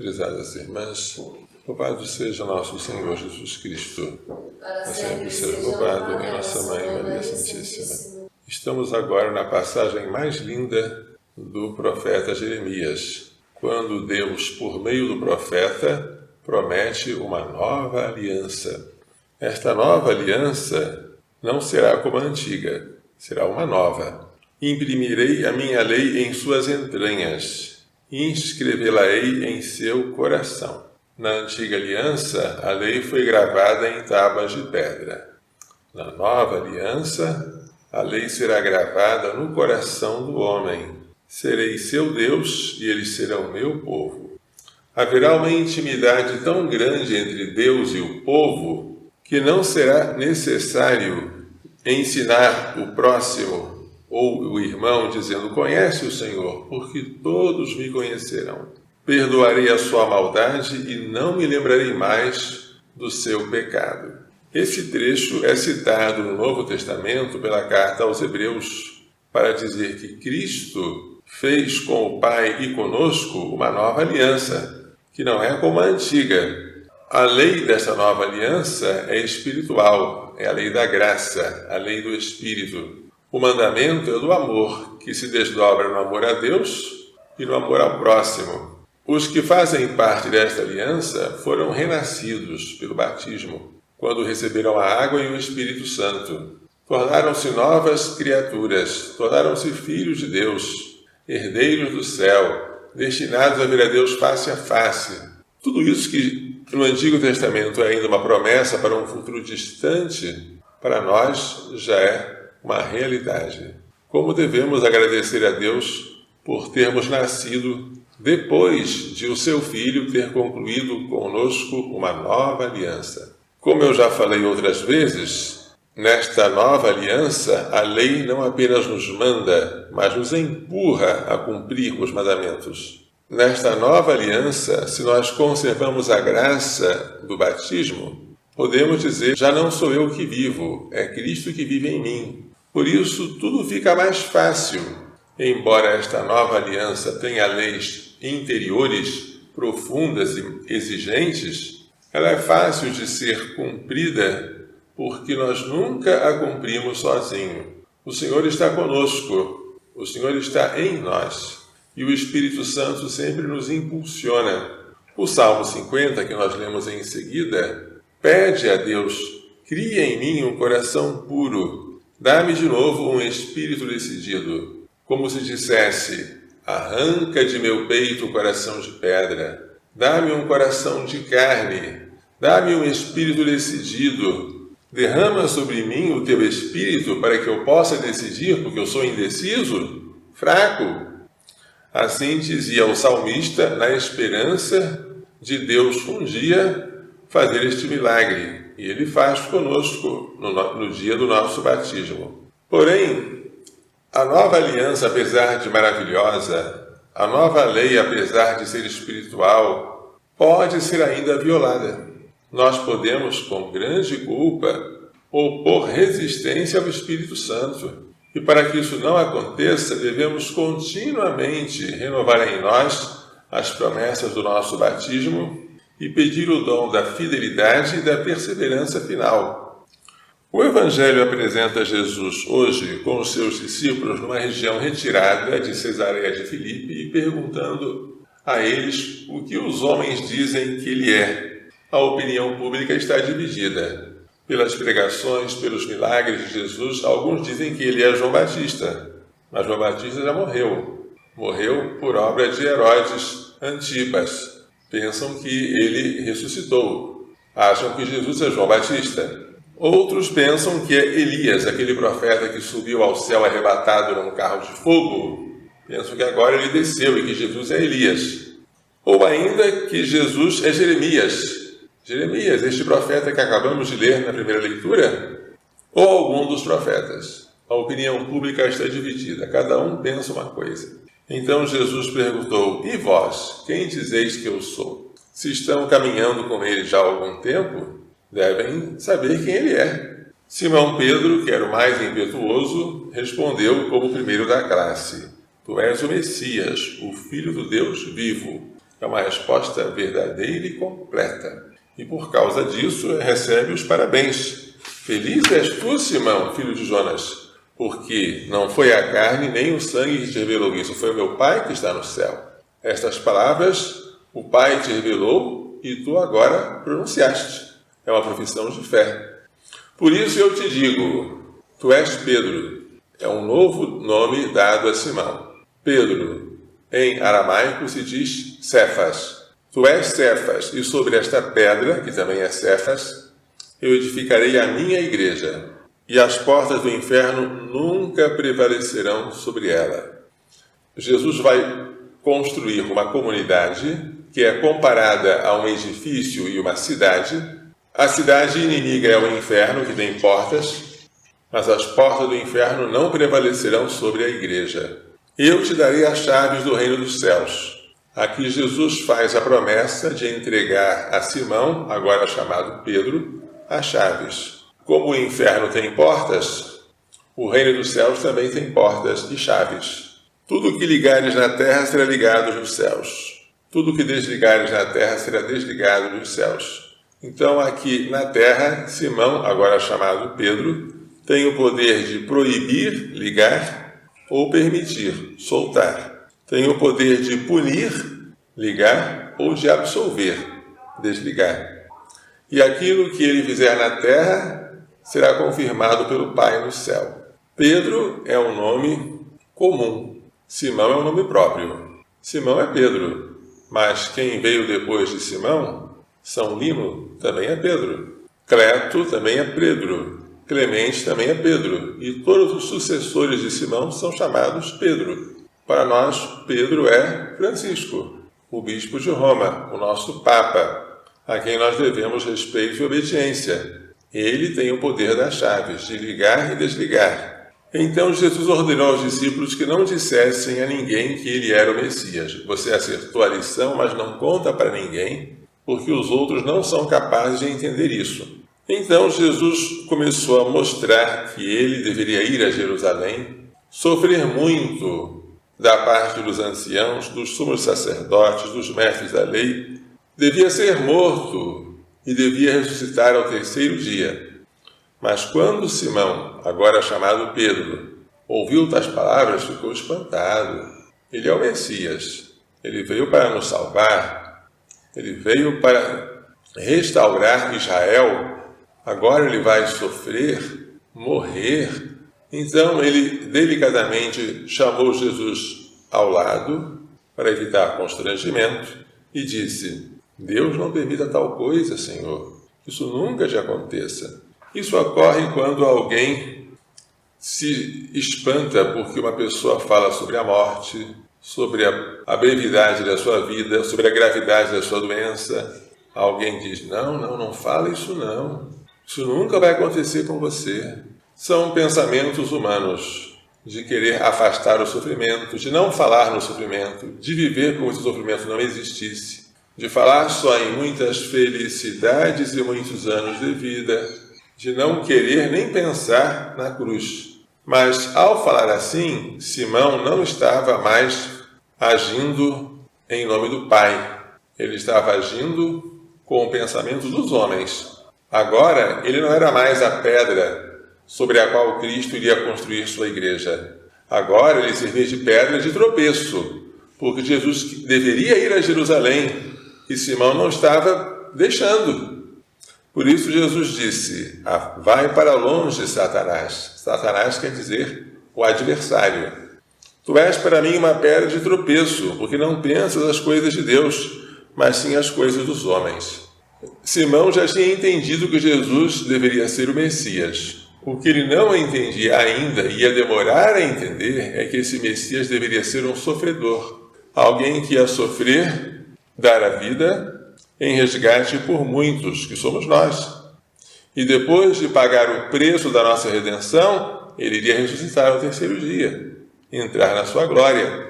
Prezadas irmãs, louvado seja nosso Senhor Jesus Cristo, para sempre ser louvado em nossa Mãe Maria Santíssima. Estamos agora na passagem mais linda do profeta Jeremias, quando Deus, por meio do profeta, promete uma nova aliança. Esta nova aliança não será como a antiga, será uma nova. Imprimirei a minha lei em suas entranhas, e inscrevê-la-ei em seu coração. Na antiga aliança, a lei foi gravada em tábuas de pedra. Na nova aliança, a lei será gravada no coração do homem. Serei seu Deus e eles serão meu povo. Haverá uma intimidade tão grande entre Deus e o povo que não será necessário ensinar o próximo ou o irmão dizendo: conhece o Senhor, porque todos me conhecerão. Perdoarei a sua maldade e não me lembrarei mais do seu pecado. Esse trecho é citado no Novo Testamento pela carta aos Hebreus para dizer que Cristo fez com o Pai e conosco uma nova aliança, que não é como a antiga. A lei dessa nova aliança é espiritual, é a lei da graça, a lei do Espírito. O mandamento é do amor, que se desdobra no amor a Deus e no amor ao próximo. Os que fazem parte desta aliança foram renascidos pelo batismo, quando receberam a água e o Espírito Santo. Tornaram-se novas criaturas, tornaram-se filhos de Deus, herdeiros do céu, destinados a ver a Deus face a face. Tudo isso que no Antigo Testamento é ainda uma promessa para um futuro distante, para nós já é uma realidade. Como devemos agradecer a Deus por termos nascido depois de o seu Filho ter concluído conosco uma nova aliança. Como eu já falei outras vezes, nesta nova aliança, a lei não apenas nos manda, mas nos empurra a cumprir os mandamentos. Nesta nova aliança, se nós conservamos a graça do batismo, podemos dizer: já não sou eu que vivo, é Cristo que vive em mim. Por isso, tudo fica mais fácil. Embora esta nova aliança tenha leis interiores profundas e exigentes, ela é fácil de ser cumprida porque nós nunca a cumprimos sozinhos. O Senhor está conosco, o Senhor está em nós e o Espírito Santo sempre nos impulsiona. O Salmo 50, que nós lemos em seguida, pede a Deus: cria em mim um coração puro, dá-me de novo um espírito decidido. Como se dissesse: arranca de meu peito o coração de pedra, dá-me um coração de carne, dá-me um espírito decidido, derrama sobre mim o teu espírito para que eu possa decidir, porque eu sou indeciso, fraco. Assim dizia o salmista, na esperança de Deus um dia fazer este milagre, e Ele faz conosco no dia do nosso batismo. Porém, a nova aliança, apesar de maravilhosa, a nova lei, apesar de ser espiritual, pode ser ainda violada. Nós podemos, com grande culpa, opor resistência ao Espírito Santo. E para que isso não aconteça, devemos continuamente renovar em nós as promessas do nosso batismo e pedir o dom da fidelidade e da perseverança final. O Evangelho apresenta Jesus hoje com os seus discípulos numa região retirada de Cesareia de Filipe e perguntando a eles o que os homens dizem que ele é. A opinião pública está dividida. Pelas pregações, pelos milagres de Jesus, alguns dizem que ele é João Batista, mas João Batista já morreu. Morreu por obra de Herodes Antipas. Pensam que ele ressuscitou. Acham que Jesus é João Batista. Outros pensam que é Elias, aquele profeta que subiu ao céu arrebatado num carro de fogo. Pensam que agora ele desceu e que Jesus é Elias. Ou ainda que Jesus é Jeremias. Jeremias, este profeta que acabamos de ler na primeira leitura, ou algum dos profetas. A opinião pública está dividida, cada um pensa uma coisa. Então Jesus perguntou: e vós, quem dizeis que eu sou? Se estão caminhando com ele já há algum tempo, devem saber quem ele é. Simão Pedro, que era o mais impetuoso, respondeu como o primeiro da classe: tu és o Messias, o Filho do Deus vivo. É uma resposta verdadeira e completa. E por causa disso, recebe os parabéns. Feliz és tu, Simão, filho de Jonas, porque não foi a carne nem o sangue que te revelou isso, foi o meu Pai que está no céu. Estas palavras o Pai te revelou e tu agora pronunciaste. É uma profissão de fé. Por isso eu te digo, tu és Pedro. É um novo nome dado a Simão. Pedro, em aramaico, se diz Cefas. Tu és Cefas, e sobre esta pedra, que também é Cefas, eu edificarei a minha igreja, e as portas do inferno nunca prevalecerão sobre ela. Jesus vai construir uma comunidade que é comparada a um edifício e uma cidade. A cidade inimiga é o inferno, que tem portas, mas as portas do inferno não prevalecerão sobre a igreja. Eu te darei as chaves do reino dos céus. Aqui Jesus faz a promessa de entregar a Simão, agora chamado Pedro, as chaves. Como o inferno tem portas, o reino dos céus também tem portas e chaves. Tudo que ligares na terra será ligado nos céus. Tudo que desligares na terra será desligado nos céus. Então, aqui na terra, Simão, agora chamado Pedro, tem o poder de proibir, ligar, ou permitir, soltar. Tem o poder de punir, ligar, ou de absolver, desligar. E aquilo que ele fizer na terra será confirmado pelo Pai no céu. Pedro é um nome comum. Simão é um nome próprio. Simão é Pedro, mas quem veio depois de Simão, São Lino, também é Pedro. Cleto também é Pedro. Clemente também é Pedro. E todos os sucessores de Simão são chamados Pedro. Para nós, Pedro é Francisco, o bispo de Roma, o nosso Papa, a quem nós devemos respeito e obediência. Ele tem o poder das chaves, de ligar e desligar. Então Jesus ordenou aos discípulos que não dissessem a ninguém que ele era o Messias. Você acertou a lição, mas não conta para ninguém, porque os outros não são capazes de entender isso. Então Jesus começou a mostrar que ele deveria ir a Jerusalém, sofrer muito da parte dos anciãos, dos sumos sacerdotes, dos mestres da lei, devia ser morto e devia ressuscitar ao terceiro dia. Mas quando Simão, agora chamado Pedro, ouviu tais palavras, ficou espantado. Ele é o Messias. Ele veio para nos salvar. Ele veio para restaurar Israel. Agora ele vai sofrer, morrer. Então ele delicadamente chamou Jesus ao lado para evitar constrangimento e disse: Deus não permita tal coisa, Senhor. Isso nunca te aconteça. Isso ocorre quando alguém se espanta porque uma pessoa fala sobre a morte, sobre a brevidade da sua vida, sobre a gravidade da sua doença. Alguém diz: não fala isso não. Isso nunca vai acontecer com você. São pensamentos humanos de querer afastar o sofrimento, de não falar no sofrimento, de viver como se o sofrimento não existisse, de falar só em muitas felicidades e muitos anos de vida, de não querer nem pensar na cruz. Mas, ao falar assim, Simão não estava mais agindo em nome do Pai. Ele estava agindo com o pensamento dos homens. Agora, ele não era mais a pedra sobre a qual Cristo iria construir sua igreja. Agora, ele servia de pedra de tropeço, porque Jesus deveria ir a Jerusalém e Simão não estava deixando. Por isso Jesus disse: vai para longe, Satanás. Satanás quer dizer o adversário. Tu és para mim uma pedra de tropeço, porque não pensas as coisas de Deus, mas sim as coisas dos homens. Simão já tinha entendido que Jesus deveria ser o Messias. O que ele não entendia ainda e ia demorar a entender é que esse Messias deveria ser um sofredor. Alguém que ia sofrer, dar a vida em resgate por muitos, que somos nós. E depois de pagar o preço da nossa redenção, ele iria ressuscitar ao terceiro dia, entrar na sua glória.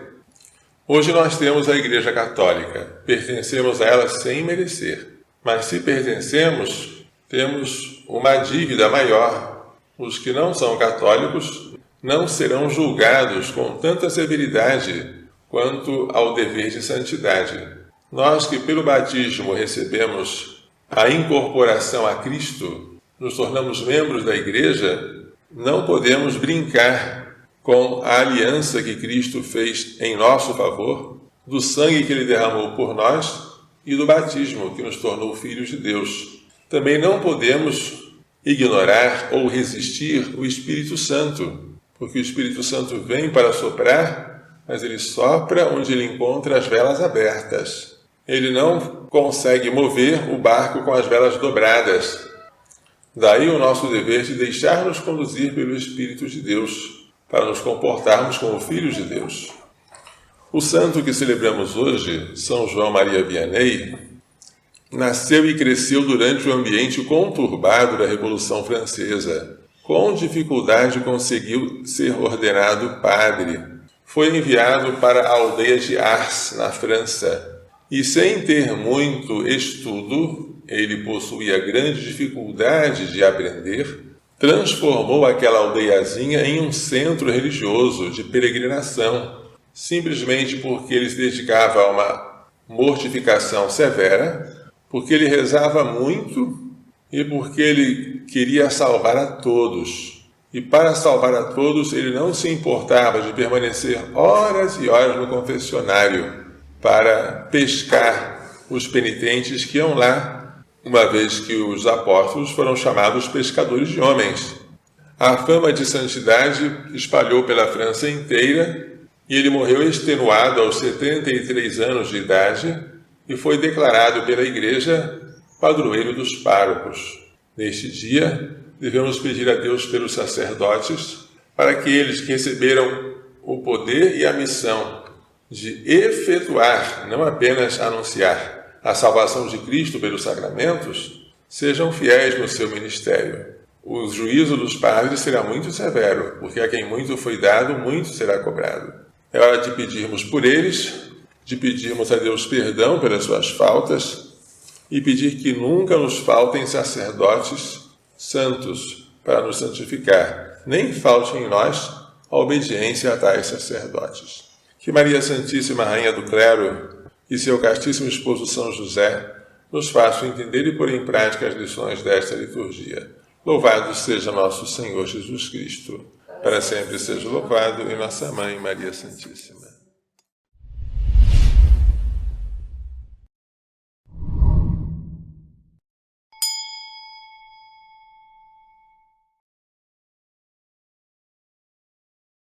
Hoje nós temos a Igreja Católica, pertencemos a ela sem merecer. Mas se pertencemos, temos uma dívida maior. Os que não são católicos não serão julgados com tanta severidade quanto ao dever de santidade. Nós que pelo batismo recebemos a incorporação a Cristo, nos tornamos membros da Igreja, não podemos brincar com a aliança que Cristo fez em nosso favor, do sangue que Ele derramou por nós e do batismo que nos tornou filhos de Deus. Também não podemos ignorar ou resistir o Espírito Santo, porque o Espírito Santo vem para soprar, mas ele sopra onde ele encontra as velas abertas. Ele não consegue mover o barco com as velas dobradas. Daí o nosso dever de deixar-nos conduzir pelo Espírito de Deus, para nos comportarmos como filhos de Deus. O santo que celebramos hoje, São João Maria Vianney, nasceu e cresceu durante o ambiente conturbado da Revolução Francesa. Com dificuldade conseguiu ser ordenado padre. Foi enviado para a aldeia de Ars, na França, e sem ter muito estudo, ele possuía grande dificuldade de aprender, transformou aquela aldeiazinha em um centro religioso de peregrinação, simplesmente porque ele se dedicava a uma mortificação severa, porque ele rezava muito e porque ele queria salvar a todos. E para salvar a todos, ele não se importava de permanecer horas e horas no confessionário para pescar os penitentes que iam lá, uma vez que os apóstolos foram chamados pescadores de homens. A fama de santidade espalhou pela França inteira e ele morreu extenuado aos 73 anos de idade e foi declarado pela Igreja padroeiro dos párocos. Neste dia, devemos pedir a Deus pelos sacerdotes para que eles que receberam o poder e a missão de efetuar, não apenas anunciar, a salvação de Cristo pelos sacramentos, sejam fiéis no seu ministério. O juízo dos padres será muito severo, porque a quem muito foi dado, muito será cobrado. É hora de pedirmos por eles, de pedirmos a Deus perdão pelas suas faltas e pedir que nunca nos faltem sacerdotes santos para nos santificar, nem falte em nós a obediência a tais sacerdotes. Que Maria Santíssima, Rainha do Clero, e seu castíssimo esposo São José nos façam entender e pôr em prática as lições desta liturgia. Louvado seja nosso Senhor Jesus Cristo. Para sempre seja louvado, e nossa Mãe Maria Santíssima.